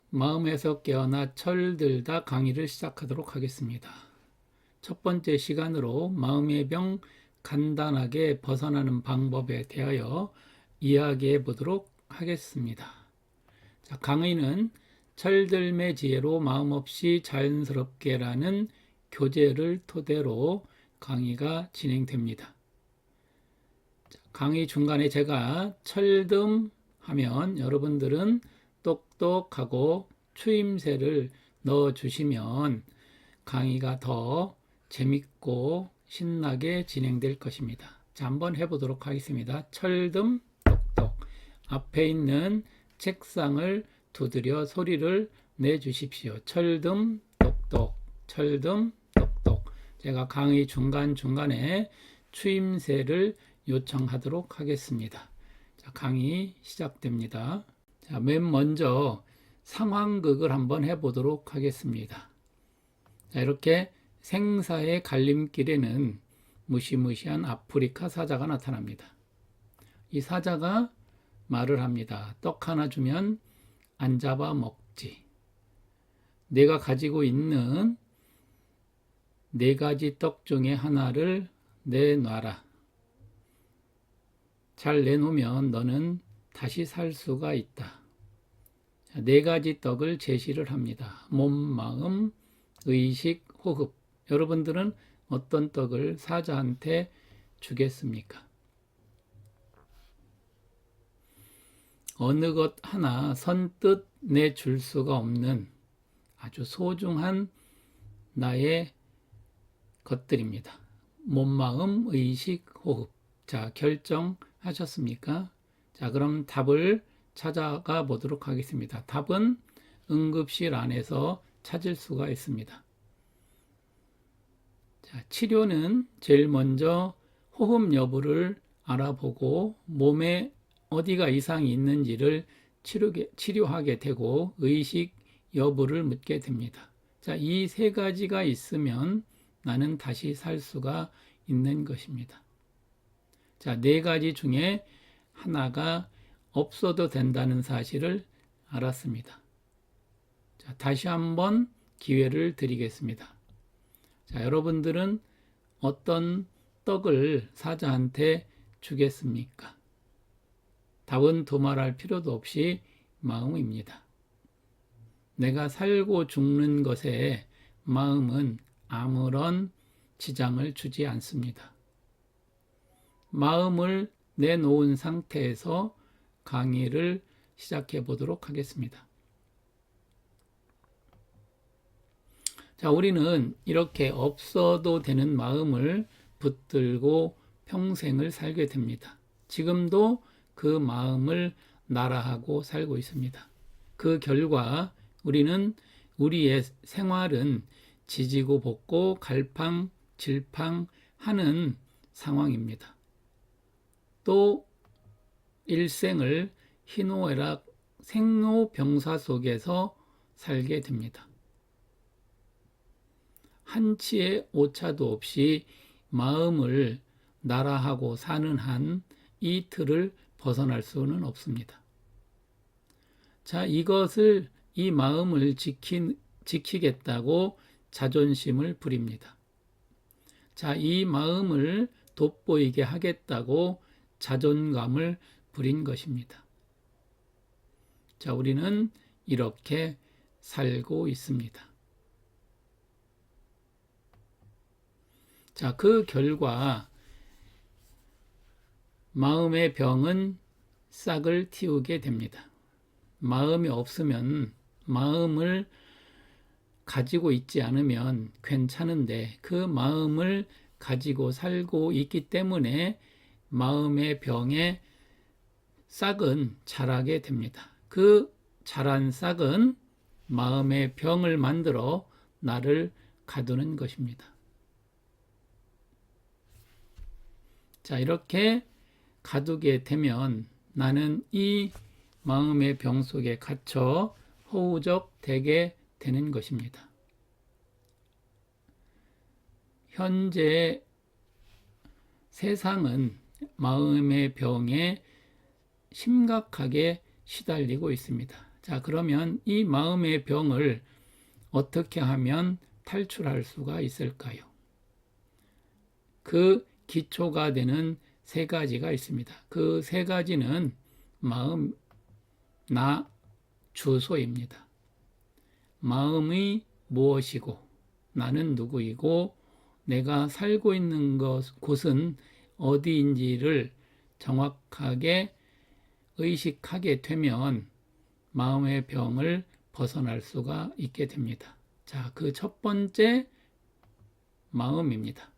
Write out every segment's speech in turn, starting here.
마음에서 깨어나 철들다 강의를 시작하도록 하겠습니다. 첫 번째 시간으로 마음의 병 간단하게 벗어나는 방법에 대하여 이야기해 보도록 하겠습니다. 자, 강의는 철들매 지혜로 마음 없이 자연스럽게라는 교재를 토대로 강의가 진행됩니다. 자, 강의 중간에 제가 철듬 하면 여러분들은 똑똑하고 추임새를 넣어 주시면 강의가 더 재밌고 신나게 진행될 것입니다. 자, 한번 해보도록 하겠습니다. 철듬 똑똑. 앞에 있는 책상을 두드려 소리를 내주십시오. 철듬 똑똑. 철듬 똑똑. 제가 강의 중간중간에 추임새를 요청하도록 하겠습니다. 자, 강의 시작됩니다. 자, 맨 먼저 상황극을 한번 해보도록 하겠습니다. 자, 이렇게 생사의 갈림길에는 무시무시한 아프리카 사자가 나타납니다. 이 사자가 말을 합니다. 떡 하나 주면 안 잡아 먹지. 내가 가지고 있는 4가지 떡 중에 하나를 내놔라. 잘 내놓으면 너는 다시 살 수가 있다. 4가지 떡을 제시를 합니다. 몸, 마음, 의식, 호흡. 여러분들은 어떤 떡을 사자한테 주겠습니까? 어느 것 하나 선뜻 내줄 수가 없는 아주 소중한 나의 것들입니다. 몸, 마음, 의식, 호흡. 자, 결정하셨습니까? 자, 그럼 답을 찾아가 보도록 하겠습니다. 답은 응급실 안에서 찾을 수가 있습니다. 자, 치료는 제일 먼저 호흡 여부를 알아보고 몸에 어디가 이상이 있는지를 치료하게 되고 의식 여부를 묻게 됩니다. 자, 이 3가지가 있으면 나는 다시 살 수가 있는 것입니다. 자, 4가지 중에 하나가 없어도 된다는 사실을 알았습니다. 자, 다시 한번 기회를 드리겠습니다. 자, 여러분들은 어떤 떡을 사자한테 주겠습니까? 답은 두말할 필요도 없이 마음입니다. 내가 살고 죽는 것에 마음은 아무런 지장을 주지 않습니다. 마음을 내놓은 상태에서 강의를 시작해 보도록 하겠습니다. 자, 우리는 이렇게 없어도 되는 마음을 붙들고 평생을 살게 됩니다. 지금도 그 마음을 나라하고 살고 있습니다. 그 결과 우리는 우리의 생활은 지지고 볶고 갈팡질팡하는 상황입니다. 또 일생을 희노애락 생로병사 속에서 살게 됩니다. 한치의 오차도 없이 마음을 나라하고 사는 한 이 틀을 벗어날 수는 없습니다. 자, 이 마음을 지키겠다고 자존심을 부립니다. 자, 이 마음을 돋보이게 하겠다고 자존감을 부린 것입니다. 자, 우리는 이렇게 살고 있습니다. 자, 그 결과 마음의 병은 싹을 틔우게 됩니다. 마음이 없으면, 마음을 가지고 있지 않으면 괜찮은데 그 마음을 가지고 살고 있기 때문에 마음의 병에 싹은 자라게 됩니다. 그 자란 싹은 마음의 병을 만들어 나를 가두는 것입니다. 자, 이렇게 가두게 되면 나는 이 마음의 병 속에 갇혀 허우적대게 되는 것입니다. 현재 세상은 마음의 병에 심각하게 시달리고 있습니다. 자, 그러면 이 마음의 병을 어떻게 하면 탈출할 수가 있을까요? 그 기초가 되는 세 가지가 있습니다. 그 세 가지는 마음, 나, 주소입니다. 마음이 무엇이고, 나는 누구이고, 내가 살고 있는 곳은 어디인지를 정확하게 의식하게 되면 마음의 병을 벗어날 수가 있게 됩니다. 자, 그 첫 번째 마음입니다.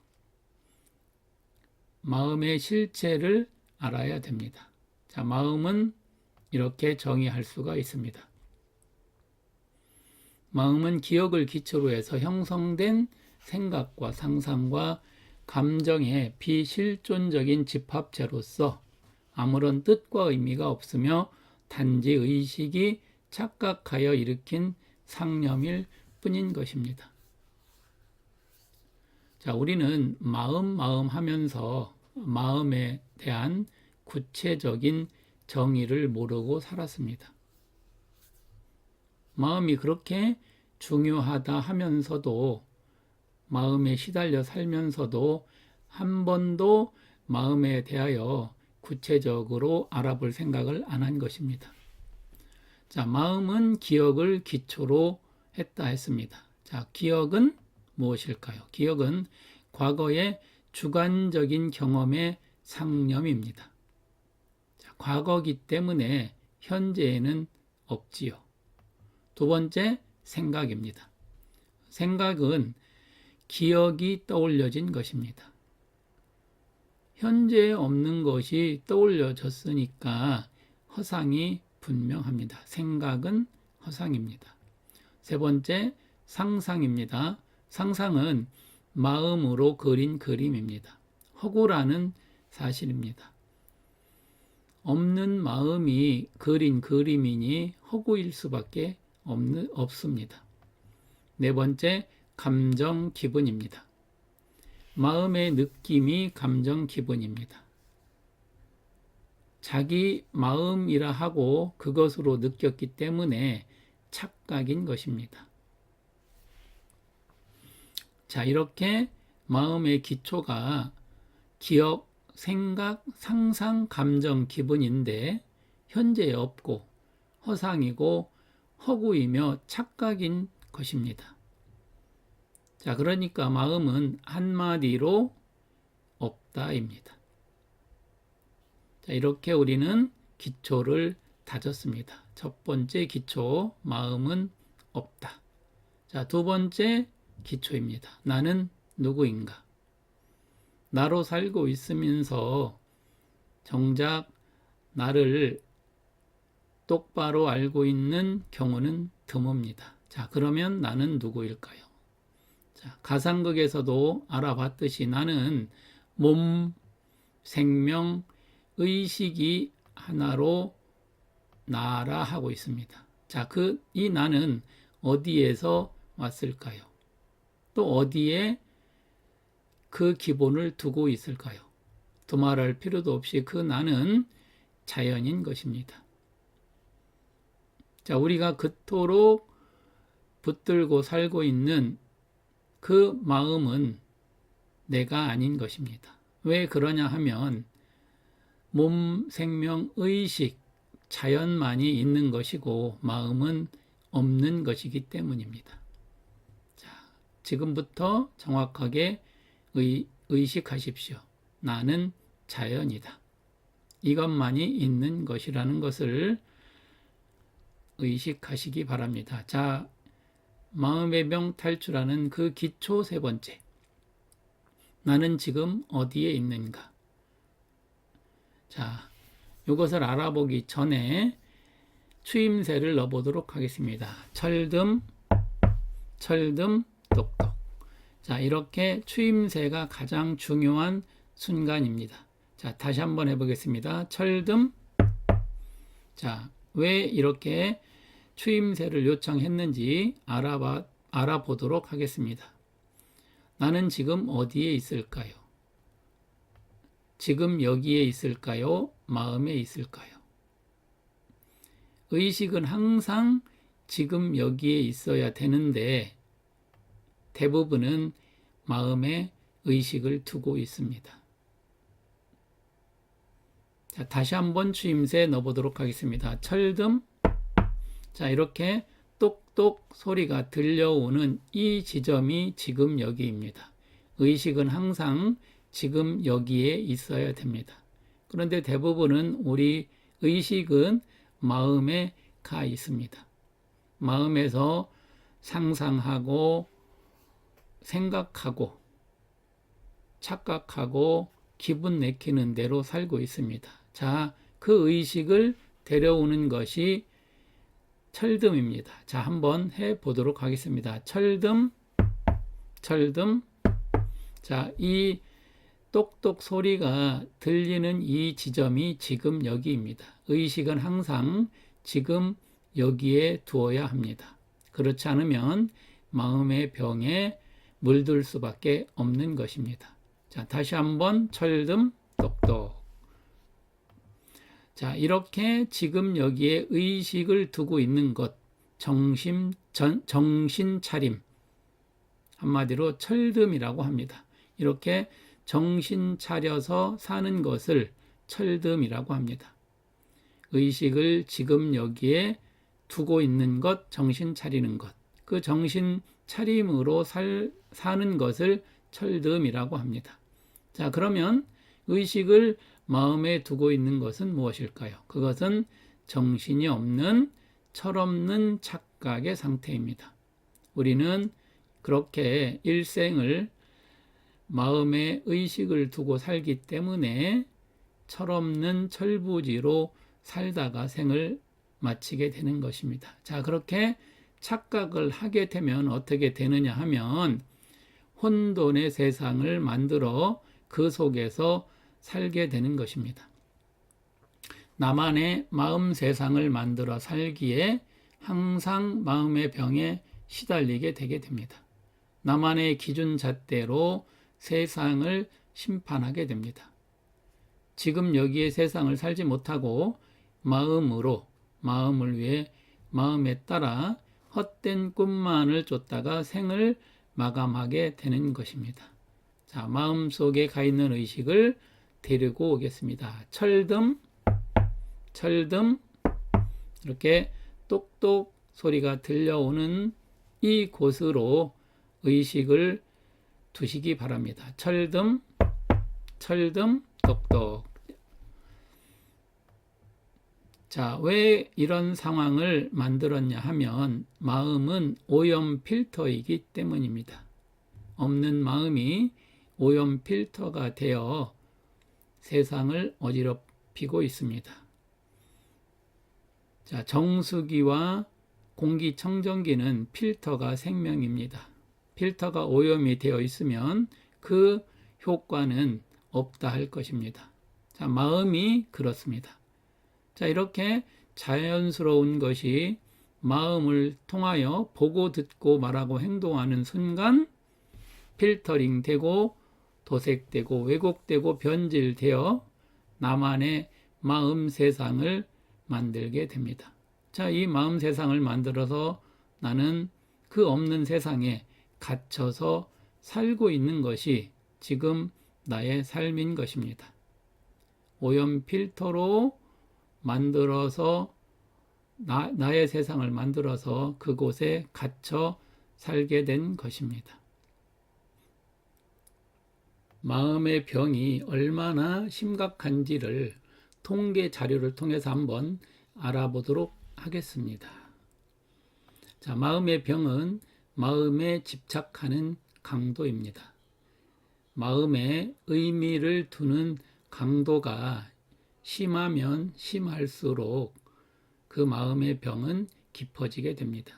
마음의 실체를 알아야 됩니다. 자, 마음은 이렇게 정의할 수가 있습니다. 마음은 기억을 기초로 해서 형성된 생각과 상상과 감정의 비실존적인 집합체로서 아무런 뜻과 의미가 없으며 단지 의식이 착각하여 일으킨 상념일 뿐인 것입니다. 자, 우리는 마음 하면서 마음에 대한 구체적인 정의를 모르고 살았습니다. 마음이 그렇게 중요하다 하면서도 마음에 시달려 살면서도 한 번도 마음에 대하여 구체적으로 알아볼 생각을 안 한 것입니다. 자, 마음은 기억을 기초로 했다 했습니다. 자, 기억은 무엇일까요? 기억은 과거의 주관적인 경험의 상념입니다. 자, 과거기 때문에 현재에는 없지요. 두 번째, 생각입니다. 생각은 기억이 떠올려진 것입니다. 현재에 없는 것이 떠올려졌으니까 허상이 분명합니다. 생각은 허상입니다. 세 번째, 상상입니다. 상상은 마음으로 그린 그림입니다. 허구라는 사실입니다. 없는 마음이 그린 그림이니 허구일 수밖에 없습니다. 네 번째, 감정 기분입니다. 마음의 느낌이 감정 기분입니다. 자기 마음이라 하고 그것으로 느꼈기 때문에 착각인 것입니다. 자, 이렇게 마음의 기초가 기억, 생각, 상상, 감정, 기분인데 현재에 없고 허상이고 허구이며 착각인 것입니다. 자, 그러니까 마음은 한마디로 없다입니다. 자, 이렇게 우리는 기초를 다졌습니다. 첫 번째 기초, 마음은 없다. 자, 두 번째 기초입니다. 나는 누구인가? 나로 살고 있으면서 정작 나를 똑바로 알고 있는 경우는 드뭅니다. 자, 그러면 나는 누구일까요? 자, 가상극에서도 알아봤듯이 나는 몸, 생명, 의식이 하나로 나라 하고 있습니다. 자, 이 나는 어디에서 왔을까요? 또 어디에 그 기본을 두고 있을까요? 두말할 필요도 없이 그 나는 자연인 것입니다. 자, 우리가 그토록 붙들고 살고 있는 그 마음은 내가 아닌 것입니다. 왜 그러냐 하면 몸, 생명, 의식, 자연만이 있는 것이고 마음은 없는 것이기 때문입니다. 자, 지금부터 정확하게 의식하십시오. 나는 자연이다. 이것만이 있는 것이라는 것을 의식하시기 바랍니다. 자, 마음의 병 탈출하는 그 기초 세 번째. 나는 지금 어디에 있는가? 자, 이것을 알아보기 전에 추임새를 넣어보도록 하겠습니다. 철듬, 똑똑. 자, 이렇게 추임새가 가장 중요한 순간입니다. 자, 다시 한번 해보겠습니다. 철듬. 자, 왜 이렇게 추임새를 요청했는지 알아보도록 하겠습니다. 나는 지금 어디에 있을까요? 지금 여기에 있을까요? 마음에 있을까요? 의식은 항상 지금 여기에 있어야 되는데 대부분은 마음에 의식을 두고 있습니다. 자, 다시 한번 추임새 넣어보도록 하겠습니다. 철듬. 자, 이렇게 똑똑 소리가 들려오는 이 지점이 지금 여기입니다. 의식은 항상 지금 여기에 있어야 됩니다. 그런데 대부분은 우리 의식은 마음에 가 있습니다. 마음에서 상상하고 생각하고 착각하고 기분 내키는 대로 살고 있습니다. 자, 그 의식을 데려오는 것이 철듬입니다. 자, 한번 해 보도록 하겠습니다. 철듬, 철듬. 자, 이 똑똑 소리가 들리는 이 지점이 지금 여기입니다. 의식은 항상 지금 여기에 두어야 합니다. 그렇지 않으면 마음의 병에 물들 수밖에 없는 것입니다. 자, 다시 한번 철듬, 똑똑. 자, 이렇게 지금 여기에 의식을 두고 있는 것, 정신 차림, 한마디로 철듬이라고 합니다. 이렇게 정신 차려서 사는 것을 철듬이라고 합니다. 의식을 지금 여기에 두고 있는 것, 정신 차리는 것, 그 정신 차림으로 사는 것을 철듬이라고 합니다. 자, 그러면 의식을 마음에 두고 있는 것은 무엇일까요? 그것은 정신이 없는 철없는 착각의 상태입니다. 우리는 그렇게 일생을 마음에 의식을 두고 살기 때문에 철없는 철부지로 살다가 생을 마치게 되는 것입니다. 자, 그렇게 착각을 하게 되면 어떻게 되느냐 하면 혼돈의 세상을 만들어 그 속에서 살게 되는 것입니다. 나만의 마음 세상을 만들어 살기에 항상 마음의 병에 시달리게 되게 됩니다. 나만의 기준 잣대로 세상을 심판하게 됩니다. 지금 여기에 세상을 살지 못하고 마음으로, 마음을 위해 마음에 따라 헛된 꿈만을 쫓다가 생을 마감하게 되는 것입니다. 자, 마음속에 가 있는 의식을 데리고 오겠습니다. 철듬, 철듬. 이렇게 똑똑 소리가 들려오는 이 곳으로 의식을 두시기 바랍니다. 철듬, 철듬, 똑똑. 자, 왜 이런 상황을 만들었냐 하면 마음은 오염 필터이기 때문입니다. 없는 마음이 오염 필터가 되어 세상을 어지럽히고 있습니다. 자, 정수기와 공기청정기는 필터가 생명입니다. 필터가 오염이 되어 있으면 그 효과는 없다 할 것입니다. 자, 마음이 그렇습니다. 자, 이렇게 자연스러운 것이 마음을 통하여 보고 듣고 말하고 행동하는 순간 필터링 되고 도색되고 왜곡되고 변질되어 나만의 마음 세상을 만들게 됩니다. 자, 이 마음 세상을 만들어서 나는 그 없는 세상에 갇혀서 살고 있는 것이 지금 나의 삶인 것입니다. 오염 필터로 만들어서 나의 세상을 만들어서 그곳에 갇혀 살게 된 것입니다. 마음의 병이 얼마나 심각한지를 통계 자료를 통해서 한번 알아보도록 하겠습니다. 자, 마음의 병은 마음에 집착하는 강도입니다. 마음에 의미를 두는 강도가 심하면 심할수록 그 마음의 병은 깊어지게 됩니다.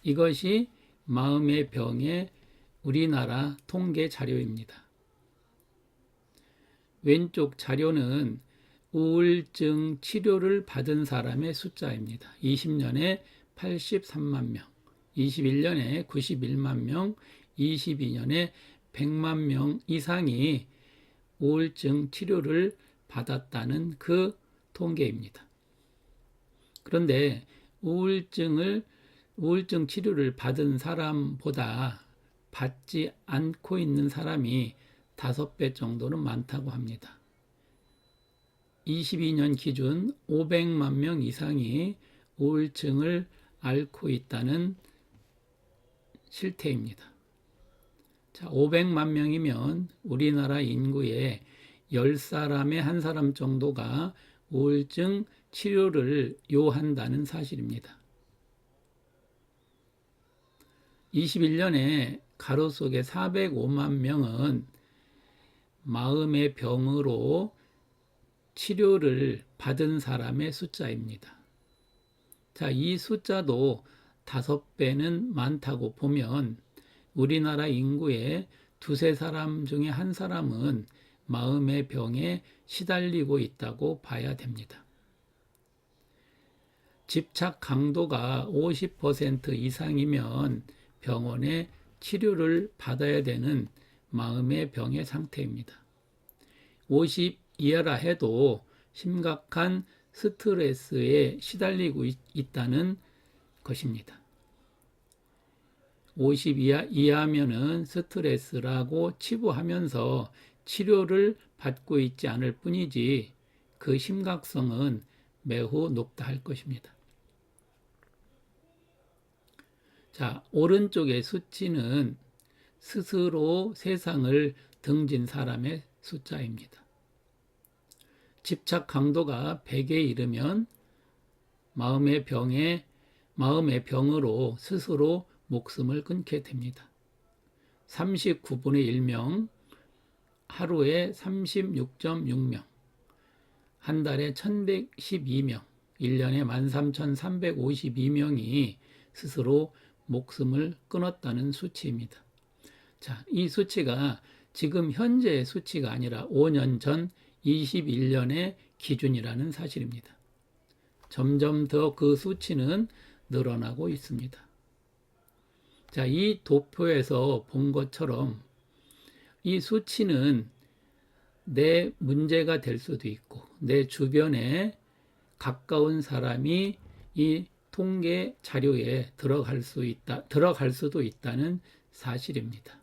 이것이 마음의 병의 우리나라 통계 자료입니다. 왼쪽 자료는 우울증 치료를 받은 사람의 숫자입니다. 20년에 83만 명, 21년에 91만 명, 22년에 100만 명 이상이 우울증 치료를 받았다는 그 통계입니다. 그런데 우울증 치료를 받은 사람보다 받지 않고 있는 사람이 5배 정도는 많다고 합니다. 22년 기준 500만 명 이상이 우울증을 앓고 있다는 실태입니다. 자, 500만 명이면 우리나라 인구의 10사람에 1사람 정도가 우울증 치료를 요한다는 사실입니다. 21년에 가로속에 405만 명은 마음의 병으로 치료를 받은 사람의 숫자입니다. 자, 이 숫자도 5배는 많다고 보면 우리나라 인구의 2~3사람 중에 1사람은 마음의 병에 시달리고 있다고 봐야 됩니다. 집착 강도가 50% 이상이면 병원에 치료를 받아야 되는 마음의 병의 상태입니다. 50 이하라 해도 심각한 스트레스에 시달리고 있다는 것입니다. 50 이하면은 스트레스라고 치부하면서 치료를 받고 있지 않을 뿐이지 그 심각성은 매우 높다 할 것입니다. 자, 오른쪽의 수치는 스스로 세상을 등진 사람의 숫자입니다. 집착 강도가 100에 이르면 마음의 병으로 스스로 목숨을 끊게 됩니다. 39분의 1명, 하루에 36.6명, 한 달에 1112명, 1년에 13,352명이 스스로 목숨을 끊었다는 수치입니다. 자, 이 수치가 지금 현재의 수치가 아니라 5년 전 21년의 기준이라는 사실입니다. 점점 더 그 수치는 늘어나고 있습니다. 자, 이 도표에서 본 것처럼 이 수치는 내 문제가 될 수도 있고 내 주변에 가까운 사람이 이 통계 자료에 들어갈 수도 있다는 사실입니다.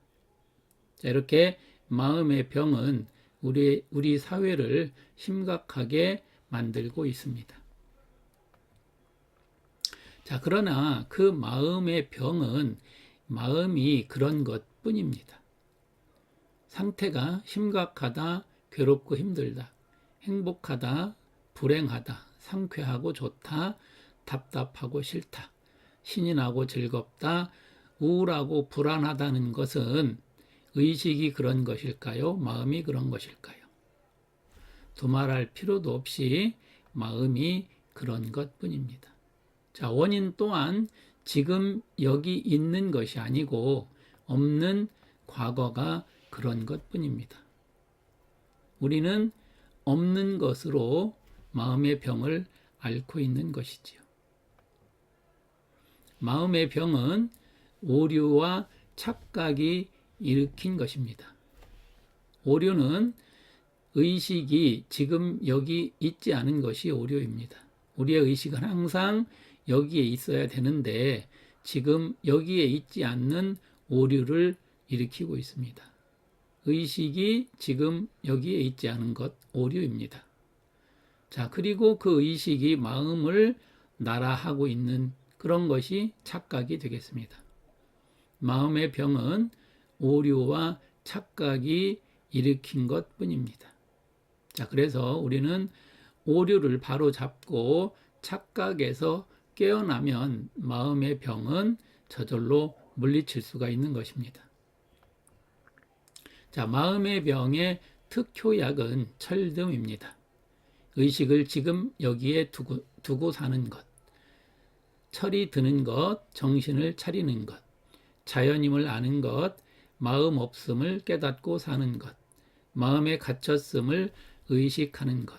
자, 이렇게 마음의 병은 우리 사회를 심각하게 만들고 있습니다. 자, 그러나 그 마음의 병은 마음이 그런 것 뿐입니다. 상태가 심각하다, 괴롭고 힘들다, 행복하다, 불행하다, 상쾌하고 좋다, 답답하고 싫다, 신이 나고 즐겁다, 우울하고 불안하다는 것은 의식이 그런 것일까요? 마음이 그런 것일까요? 두말할 필요도 없이 마음이 그런 것뿐입니다. 자, 원인 또한 지금 여기 있는 것이 아니고 없는 과거가 그런 것뿐입니다. 우리는 없는 것으로 마음의 병을 앓고 있는 것이지요. 마음의 병은 오류와 착각이 일으킨 것입니다. 오류는 의식이 지금 여기 있지 않은 것이 오류입니다. 우리의 의식은 항상 여기에 있어야 되는데 지금 여기에 있지 않는 오류를 일으키고 있습니다. 의식이 지금 여기에 있지 않은 것, 오류입니다. 자, 그리고 그 의식이 마음을 나라하고 있는 그런 것이 착각이 되겠습니다. 마음의 병은 오류와 착각이 일으킨 것 뿐입니다. 자, 그래서 우리는 오류를 바로 잡고 착각에서 깨어나면 마음의 병은 저절로 물리칠 수가 있는 것입니다. 자, 마음의 병의 특효약은 철dum입니다. 의식을 지금 여기에 두고 사는 것, 철이 드는 것, 정신을 차리는 것, 자연임을 아는 것, 마음 없음을 깨닫고 사는 것, 마음에 갇혔음을 의식하는 것.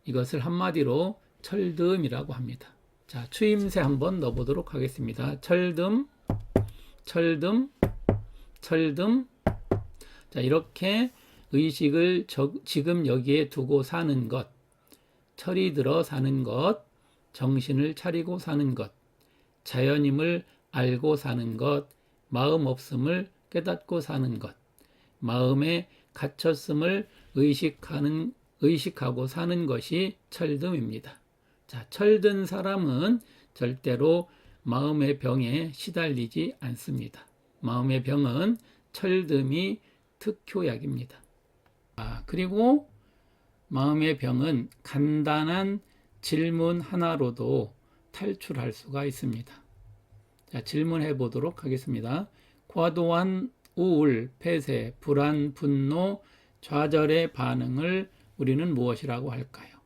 이것을 한마디로 철dum이라고 합니다. 자, 추임새 한번 넣어보도록 하겠습니다. 철dum, 철dum, 철dum. 자, 이렇게 의식을 지금 여기에 두고 사는 것, 철이 들어 사는 것, 정신을 차리고 사는 것, 자연임을 알고 사는 것, 마음 없음을 깨닫고 사는 것, 마음에 갇혔음을 의식하고 사는 것이 철듦입니다. 자, 철든 사람은 절대로 마음의 병에 시달리지 않습니다. 마음의 병은 철듦이 특효약입니다. 그리고 마음의 병은 간단한 질문 하나로도 탈출할 수가 있습니다. 자, 질문해 보도록 하겠습니다. 과도한 우울, 폐쇄, 불안, 분노, 좌절의 반응을 우리는 무엇이라고 할까요?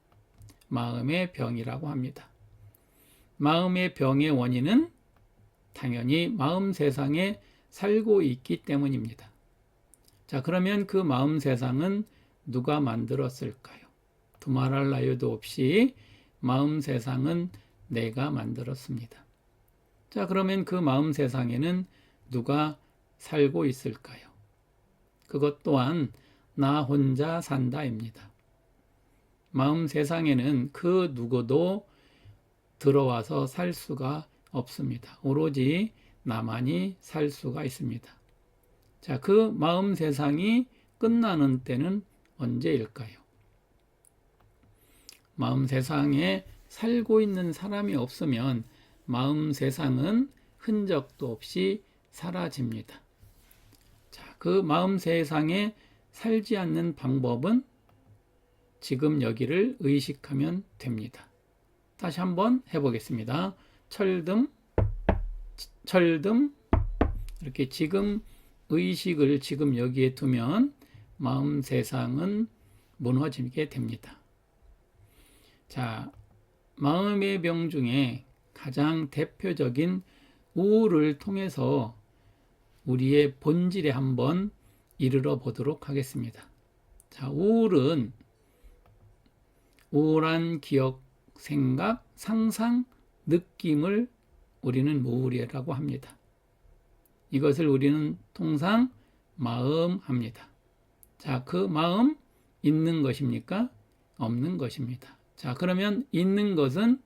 마음의 병이라고 합니다. 마음의 병의 원인은 당연히 마음 세상에 살고 있기 때문입니다. 자, 그러면 그 마음 세상은 누가 만들었을까요? 두말할 나위도 없이 마음 세상은 내가 만들었습니다. 자, 그러면 그 마음 세상에는 누가 살고 있을까요? 그것 또한 나 혼자 산다입니다. 마음 세상에는 그 누구도 들어와서 살 수가 없습니다. 오로지 나만이 살 수가 있습니다. 자, 그 마음 세상이 끝나는 때는 언제일까요? 마음 세상에 살고 있는 사람이 없으면 마음 세상은 흔적도 없이 사라집니다. 자, 그 마음 세상에 살지 않는 방법은 지금 여기를 의식하면 됩니다. 다시 한번 해보겠습니다. 철듦, 철듦, 이렇게 지금 의식을 지금 여기에 두면 마음 세상은 무너지게 됩니다. 자, 마음의 병 중에 가장 대표적인 우울을 통해서 우리의 본질에 한번 이르러 보도록 하겠습니다. 자, 우울은 우울한 기억, 생각, 상상, 느낌을 우리는 우울이라고 합니다. 이것을 우리는 통상 마음 합니다. 자, 그 마음 있는 것입니까? 없는 것입니다. 자, 그러면 있는 것은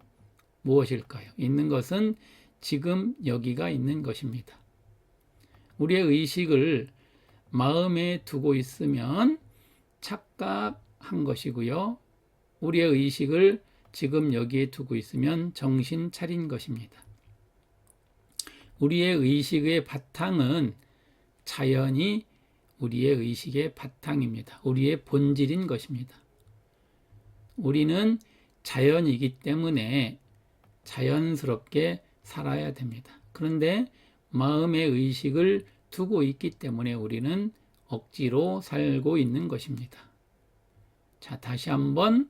무엇일까요? 있는 것은 지금 여기가 있는 것입니다. 우리의 의식을 마음에 두고 있으면 착각한 것이고요. 우리의 의식을 지금 여기에 두고 있으면 정신 차린 것입니다. 우리의 의식의 바탕은 자연이 우리의 의식의 바탕입니다. 우리의 본질인 것입니다. 우리는 자연이기 때문에 자연스럽게 살아야 됩니다. 그런데 마음의 의식을 두고 있기 때문에 우리는 억지로 살고 있는 것입니다. 자, 다시 한번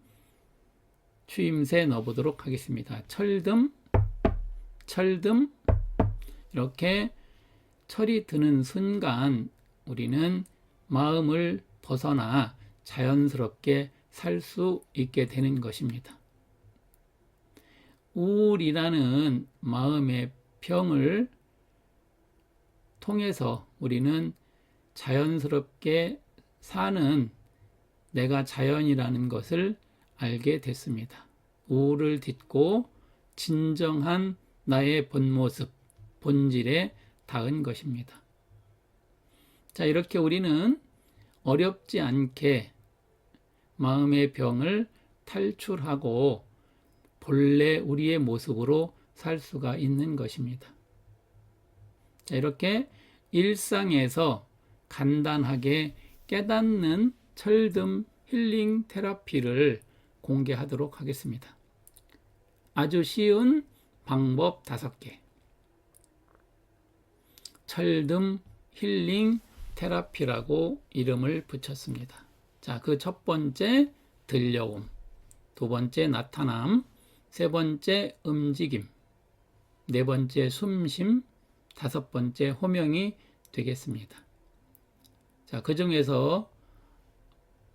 추임새 넣어보도록 하겠습니다. 철듦, 철듦. 이렇게 철이 드는 순간 우리는 마음을 벗어나 자연스럽게 살 수 있게 되는 것입니다. 우울이라는 마음의 병을 통해서 우리는 자연스럽게 사는 내가 자연이라는 것을 알게 됐습니다. 우울을 딛고 진정한 나의 본 모습, 본질에 닿은 것입니다. 자, 이렇게 우리는 어렵지 않게 마음의 병을 탈출하고 본래 우리의 모습으로 살 수가 있는 것입니다. 자, 이렇게 일상에서 간단하게 깨닫는 철듦 힐링 테라피를 공개하도록 하겠습니다. 아주 쉬운 방법 5개. 철듦 힐링 테라피라고 이름을 붙였습니다. 자, 그 첫 번째 들려옴, 두 번째 나타남, 세 번째 움직임, 네 번째 숨심, 다섯 번째 호명이 되겠습니다. 자, 그 중에서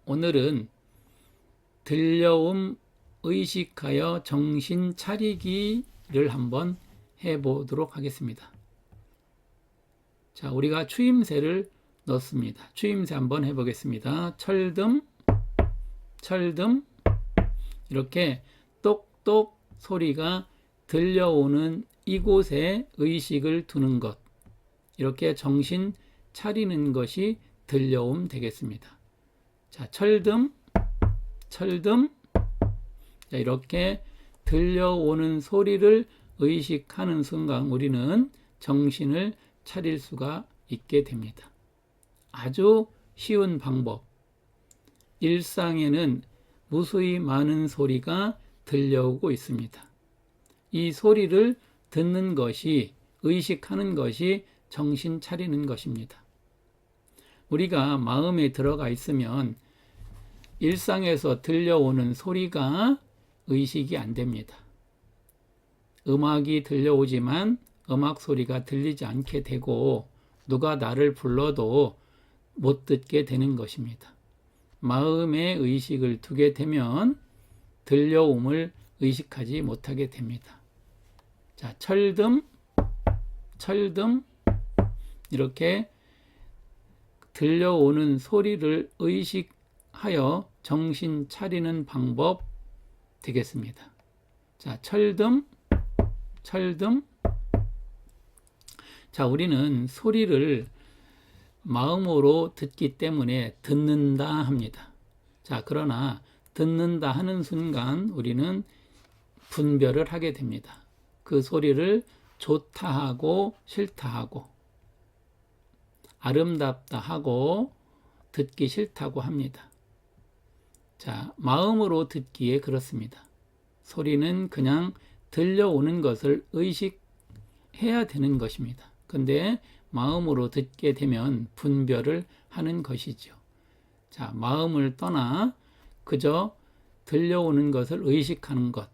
오늘은 들려옴 의식하여 정신 차리기를 한번 해보도록 하겠습니다. 자, 우리가 추임새를 넣습니다. 추임새 한번 해보겠습니다. 철듦, 철듦. 이렇게 똑똑 소리가 들려오는 이곳에 의식을 두는 것, 이렇게 정신 차리는 것이 들려옴 되겠습니다. 자, 철듬, 철듬. 자, 이렇게 들려오는 소리를 의식하는 순간 우리는 정신을 차릴 수가 있게 됩니다. 아주 쉬운 방법. 일상에는 무수히 많은 소리가 들려오고 있습니다. 이 소리를 듣는 것이, 의식하는 것이 정신 차리는 것입니다. 우리가 마음에 들어가 있으면 일상에서 들려오는 소리가 의식이 안 됩니다. 음악이 들려오지만 음악 소리가 들리지 않게 되고 누가 나를 불러도 못 듣게 되는 것입니다. 마음에 의식을 두게 되면 들려옴을 의식하지 못하게 됩니다. 자, 철듬, 철듬. 이렇게 들려오는 소리를 의식하여 정신 차리는 방법 되겠습니다. 자, 철듬, 철듬. 자, 우리는 소리를 마음으로 듣기 때문에 듣는다 합니다. 자, 그러나 듣는다 하는 순간 우리는 분별을 하게 됩니다. 그 소리를 좋다 하고 싫다 하고 아름답다 하고 듣기 싫다고 합니다. 자, 마음으로 듣기에 그렇습니다. 소리는 그냥 들려오는 것을 의식해야 되는 것입니다. 근데 마음으로 듣게 되면 분별을 하는 것이죠. 자, 마음을 떠나 그저 들려오는 것을 의식하는 것,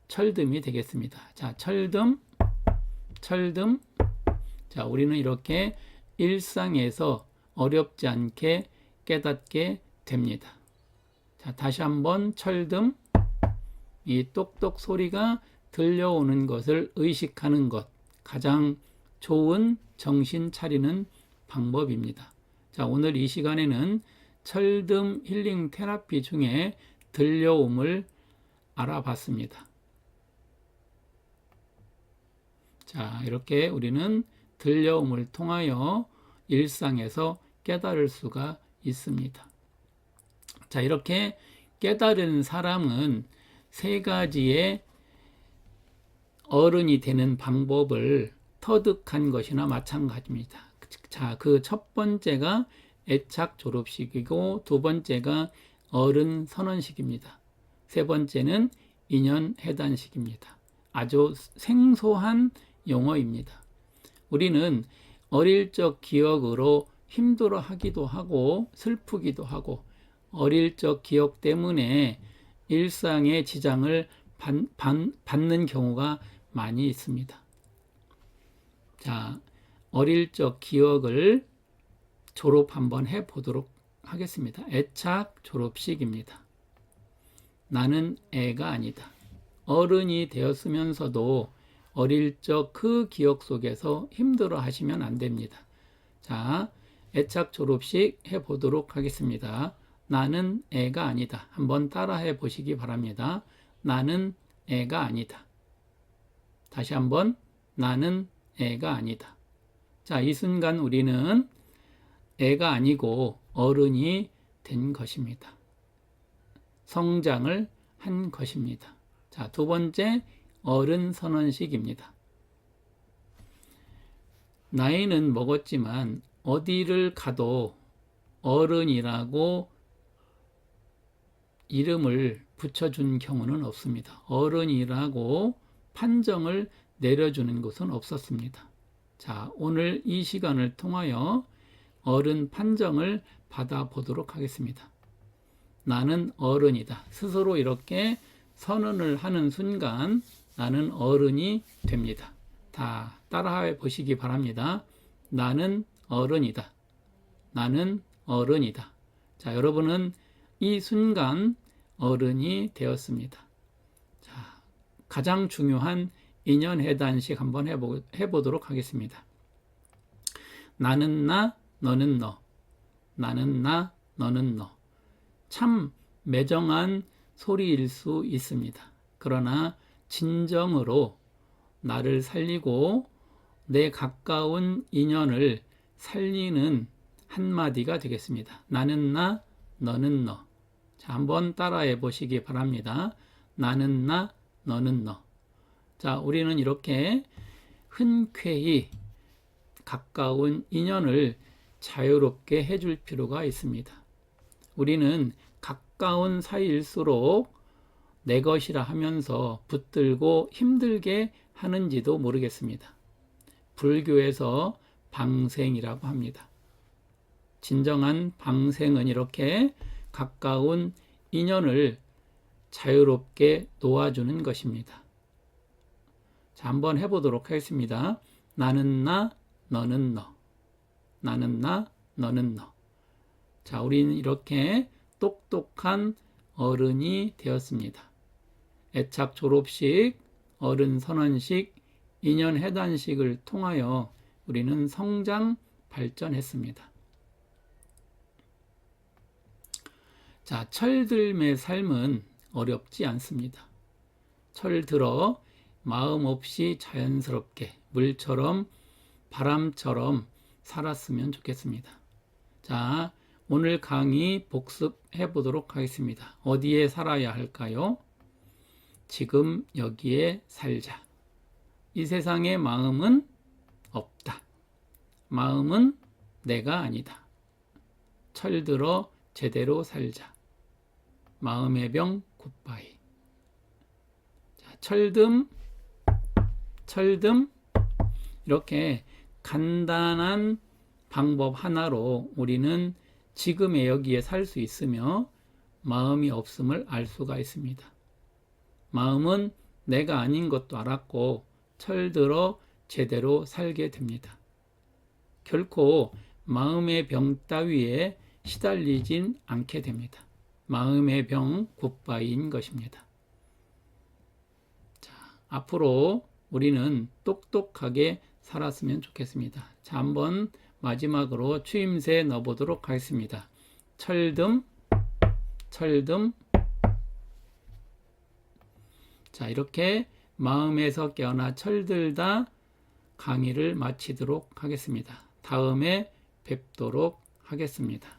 철듬이 되겠습니다. 자, 철듬, 철듬. 자, 우리는 이렇게 일상에서 어렵지 않게 깨닫게 됩니다. 자, 다시 한번 철듬. 이 똑똑 소리가 들려오는 것을 의식하는 것, 가장 좋은 정신 차리는 방법입니다. 자, 오늘 이 시간에는 철듬 힐링 테라피 중에 들려옴을 알아봤습니다. 자, 이렇게 우리는 들려옴을 통하여 일상에서 깨달을 수가 있습니다. 자, 이렇게 깨달은 사람은 세 가지의 어른이 되는 방법을 터득한 것이나 마찬가지입니다. 자, 그 첫 번째가 애착 졸업식이고 두 번째가 어른 선언식입니다. 세 번째는 인연 해단식입니다. 아주 생소한 용어입니다. 우리는 어릴 적 기억으로 힘들어 하기도 하고 슬프기도 하고 어릴 적 기억 때문에 일상의 지장을 받는 경우가 많이 있습니다. 자, 어릴 적 기억을 졸업 한번 해보도록 하겠습니다. 애착 졸업식입니다. 나는 애가 아니다. 어른이 되었으면서도 어릴 적 그 기억 속에서 힘들어 하시면 안 됩니다. 자, 애착 졸업식 해보도록 하겠습니다. 나는 애가 아니다. 한번 따라해 보시기 바랍니다. 나는 애가 아니다. 다시 한번 나는 애가 아니다. 자, 이 순간 우리는 애가 아니고 어른이 된 것입니다. 성장을 한 것입니다. 자, 두 번째 어른 선언식입니다. 나이는 먹었지만 어디를 가도 어른이라고 이름을 붙여준 경우는 없습니다. 어른이라고 판정을 내려주는 것은 없었습니다. 자, 오늘 이 시간을 통하여 어른 판정을 받아보도록 하겠습니다. 나는 어른이다. 스스로 이렇게 선언을 하는 순간 나는 어른이 됩니다. 다 따라해 보시기 바랍니다. 나는 어른이다. 나는 어른이다. 자, 여러분은 이 순간 어른이 되었습니다. 자, 가장 중요한 인연해단식 한번 해보도록 하겠습니다. 나는 나, 너는 너. 나는 나, 너는 너. 참 매정한 소리일 수 있습니다. 그러나 진정으로 나를 살리고 내 가까운 인연을 살리는 한마디가 되겠습니다. 나는 나, 너는 너. 자, 한번 따라해 보시기 바랍니다. 나는 나, 너는 너. 자, 우리는 이렇게 흔쾌히 가까운 인연을 자유롭게 해줄 필요가 있습니다. 우리는 가까운 사이일수록 내 것이라 하면서 붙들고 힘들게 하는지도 모르겠습니다. 불교에서 방생이라고 합니다. 진정한 방생은 이렇게 가까운 인연을 자유롭게 놓아주는 것입니다. 자, 한번 해보도록 하겠습니다. 나는 나, 너는 너. 나는 나, 너는 너. 자, 우리는 이렇게 똑똑한 어른이 되었습니다. 애착 졸업식, 어른 선언식, 인연 해단식을 통하여 우리는 성장 발전했습니다. 자, 철들매 삶은 어렵지 않습니다. 철들어 마음 없이 자연스럽게 물처럼 바람처럼 살았으면 좋겠습니다. 자, 오늘 강의 복습해 보도록 하겠습니다. 어디에 살아야 할까요? 지금 여기에 살자. 이 세상에 마음은 없다. 마음은 내가 아니다. 철들어 제대로 살자. 마음의 병 굿바이. 자, 철듬 이렇게 간단한 방법 하나로 우리는 지금의 여기에 살 수 있으며 마음이 없음을 알 수가 있습니다. 마음은 내가 아닌 것도 알았고 철들어 제대로 살게 됩니다. 결코 마음의 병 따위에 시달리진 않게 됩니다. 마음의 병 굿바이인 것입니다. 자, 앞으로 우리는 똑똑하게 살았으면 좋겠습니다. 자, 한번 마지막으로 추임새 넣어보도록 하겠습니다. 철듬. 자, 이렇게 마음에서 깨어나 철들다 강의를 마치도록 하겠습니다. 다음에 뵙도록 하겠습니다.